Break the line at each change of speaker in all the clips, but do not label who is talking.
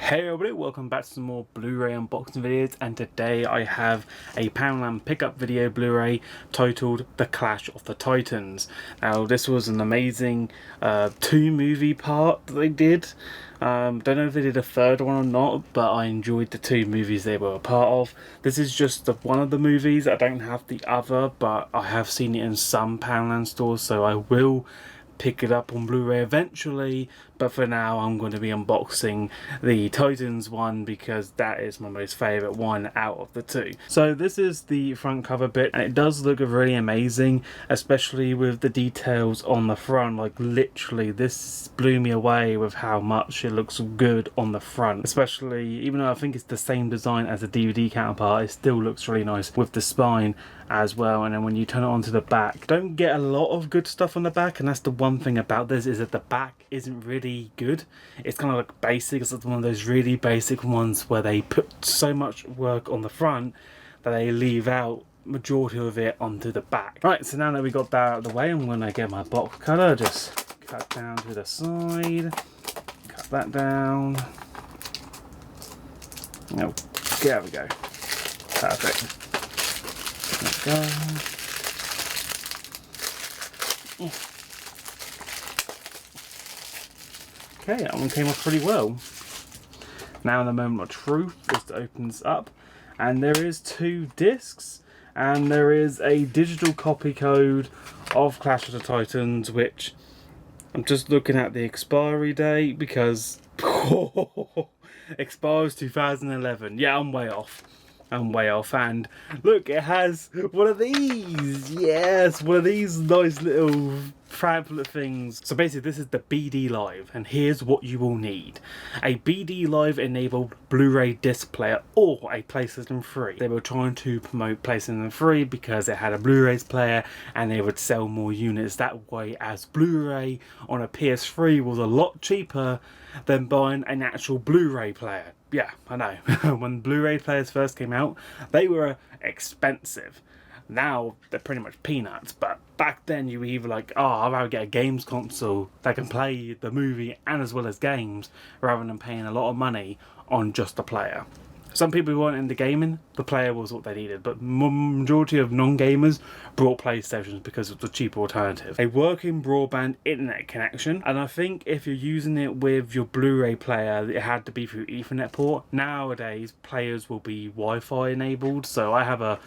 Hey everybody, welcome back to some more Blu-ray unboxing videos, and today I have a Poundland pickup video Blu-ray titled The Clash of the Titans. Now this was an amazing 2-movie part that they did. Don't know if they did a third one or not, but I enjoyed the 2 movies they were a part of. This is just one of the movies. I don't have the other, but I have seen it in some Poundland stores, so I will pick it up on Blu-ray eventually, but for now I'm going to be unboxing the Titans one because that is my most favourite one out of the 2. So this is the front cover bit, and it does look really amazing, especially with the details on the front. Like literally this blew me away with how much it looks good on the front, especially even though I think it's the same design as the DVD counterpart, it still looks really nice with the spine as well. And then when you turn it onto the back, don't get a lot of good stuff on the back, and that's the one thing about this, is that the back isn't really good. It's kind of like basic. It's one of those really basic ones where they put so much work on the front that they leave out majority of it onto the back. Right, so now that we got that out of the way, I'm gonna get my box cutter, just cut down to the side, cut that down. Oh, there we go. Perfect. There we go. Okay, that one came off pretty well. Now in the moment of truth, this opens up, and there is 2 discs, and there is a digital copy code of Clash of the Titans, which I'm just looking at the expiry date because expires 2011. Yeah, I'm way off. And look, it has one of these. Yes, one of these nice little pamphlet things. So basically this is the BD Live, and here's what you will need: a BD Live enabled Blu-ray disc player or a PlayStation 3. They were trying to promote PlayStation 3 because it had a Blu-rays player and they would sell more units that way, as Blu-ray on a PS3 was a lot cheaper than buying an actual Blu-ray player. Yeah, I know. When Blu-ray players first came out, they were expensive. Now they're pretty much peanuts, but back then you were either like, oh, I'd rather get a games console that can play the movie and as well as games, rather than paying a lot of money on just a player. Some people who weren't into gaming, the player was what they needed, but majority of non-gamers brought PlayStations because it was a cheaper alternative. A working broadband internet connection, and I think if you're using it with your Blu-ray player, it had to be through Ethernet port. Nowadays, players will be Wi-Fi enabled, so I have a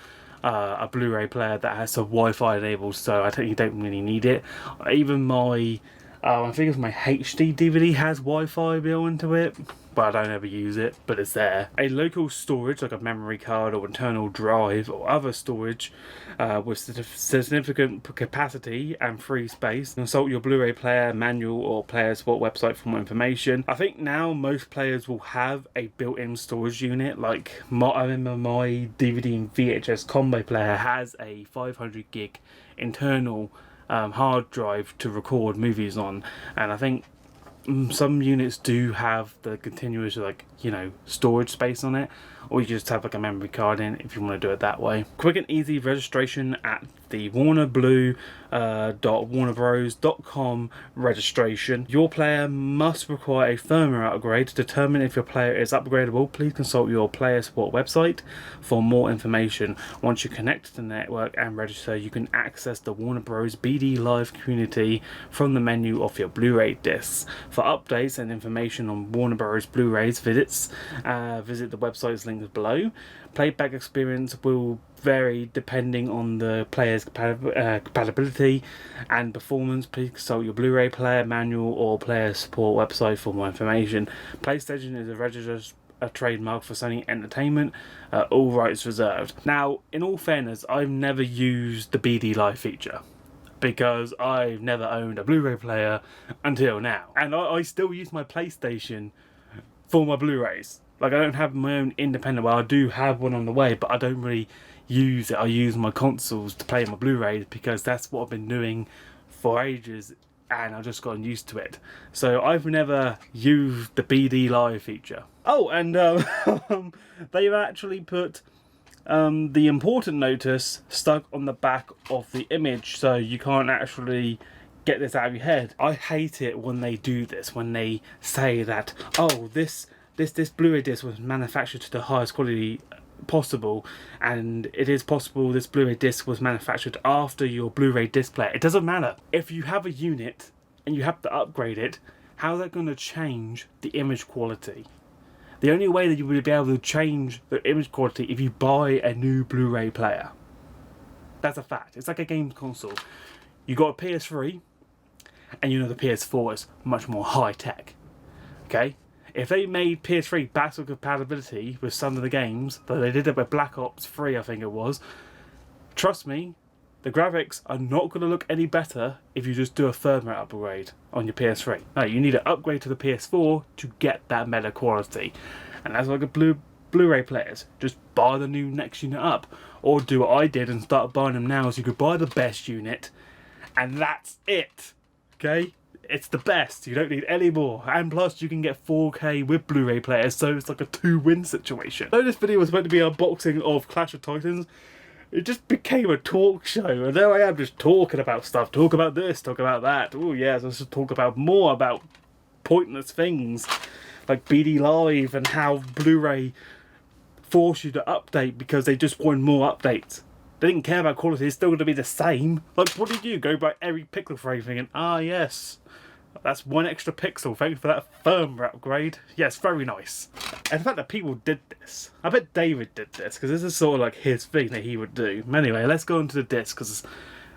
Blu-ray player that has a Wi-Fi enabled, so you don't really need it. Even my I think it's my HD DVD has Wi-Fi built into it, but I don't ever use it, but it's there. A local storage like a memory card or internal drive or other storage with significant capacity and free space. Consult your Blu-ray player manual or player support website for more information. I think now most players will have a built-in storage unit. Like I remember my DVD and VHS combo player has a 500 gig internal hard drive to record movies on, and I think some units do have the continuous, like, you know, storage space on it, or you just have like a memory card in if you want to do it that way. Quick and easy registration at the warnerblu.warnerbros.com registration. Your player must require a firmware upgrade. To determine if your player is upgradable, please consult your player support website for more information. Once you connect to the network and register, you can access the Warner Bros. BD Live community from the menu of your Blu-ray discs. For updates and information on Warner Bros. Blu-rays, visit the website's links below. Playback experience will vary depending on the player's compatibility and performance. Please consult your Blu-ray player manual or player support website for more information. PlayStation is a trademark for Sony Entertainment, all rights reserved. Now, in all fairness, I've never used the BD Live feature because I've never owned a Blu-ray player until now, and I still use my PlayStation for my Blu-rays. Like, I don't have my own independent, well, I do have one on the way, but I don't really use it. I use my consoles to play my Blu-rays because that's what I've been doing for ages, and I've just gotten used to it. So I've never used the BD Live feature. Oh, and they've actually put the important notice stuck on the back of the image, so you can't actually get this out of your head. I hate it when they do this, when they say that, oh, this this Blu-ray disc was manufactured to the highest quality possible, and it is possible this Blu-ray disc was manufactured after your Blu-ray disc player. It doesn't matter. If you have a unit and you have to upgrade it, how's that going to change the image quality? The only way that you would be able to change the image quality if you buy a new Blu-ray player. That's a fact. It's like a game console. You got a PS3, and you know the PS4 is much more high-tech. Okay? If they made PS3 backward compatibility with some of the games, though they did it with Black Ops 3, I think it was, trust me, the graphics are not going to look any better if you just do a firmware upgrade on your PS3. No, you need to upgrade to the PS4 to get that better quality. And that's like a Blu-ray players. Just buy the new next unit up. Or do what I did and start buying them now, so you could buy the best unit. And that's it. Okay? It's the best. You don't need any more. And plus, you can get 4K with Blu-ray players, so it's like a 2-win situation. Though this video was meant to be an unboxing of Clash of Titans, it just became a talk show. And there I am just talking about stuff. Talk about this, talk about that. Oh yes, let's just talk about more about pointless things. Like BD Live and how Blu-ray force you to update because they just want more updates. They didn't care about quality, it's still going to be the same. Like, what did you go by every pixel frame thinking, ah yes, that's 1 extra pixel, thank you for that firmware upgrade. Yes, very nice. And the fact that people did this, I bet David did this, because this is sort of like his thing that he would do. Anyway, let's go into the disc, because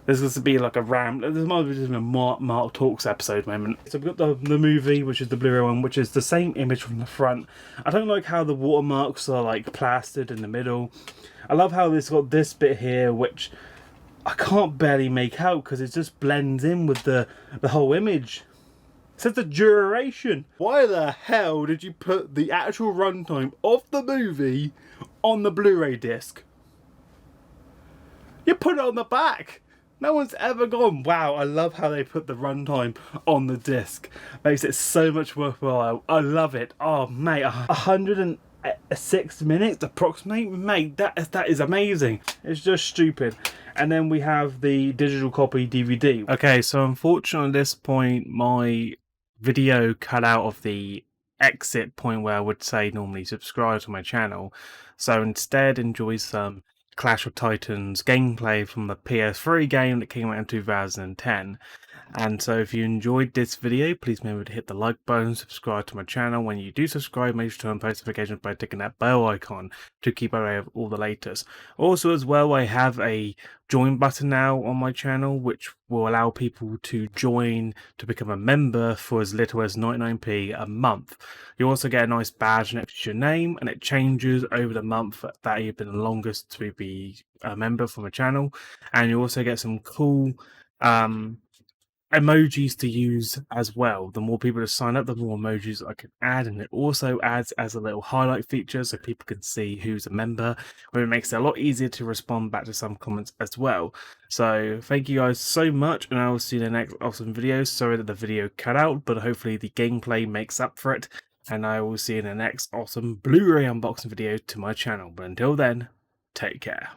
this is to be like a this might be just a Mark Talks episode moment. So we've got the movie, which is the Blu-ray one, which is the same image from the front. I don't like how the watermarks are like plastered in the middle. I love how it's got this bit here, which I can't barely make out because it just blends in with the whole image. It says the duration. Why the hell did you put the actual runtime of the movie on the Blu-ray disc? You put it on the back. No one's ever gone, wow, I love how they put the runtime on the disc. Makes it so much worthwhile. I love it. Oh, mate, 106 minutes approximately? Mate, that is amazing. It's just stupid. And then we have the digital copy DVD. Okay, so unfortunately at this point, my video cut out of the exit point where I would say normally subscribe to my channel. So instead, enjoy some Clash of Titans gameplay from the PS3 game that came out in 2010. And so if you enjoyed this video, please remember to hit the like button, subscribe to my channel. When you do subscribe, make sure to turn on post notifications by ticking that bell icon to keep away of all the latest. Also as well, I have a join button now on my channel, which will allow people to join to become a member for as little as 99p a month. You also get a nice badge next to your name, and it changes over the month that you've been the longest to be a member for my channel. And you also get some cool emojis to use as well. The more people to sign up, the more emojis I can add, and it also adds as a little highlight feature so people can see who's a member, where it makes it a lot easier to respond back to some comments as well. So thank you guys so much, and I will see you in the next awesome video. Sorry that the video cut out, but hopefully the gameplay makes up for it, and I will see you in the next awesome Blu-ray unboxing video to my channel. But until then, take care.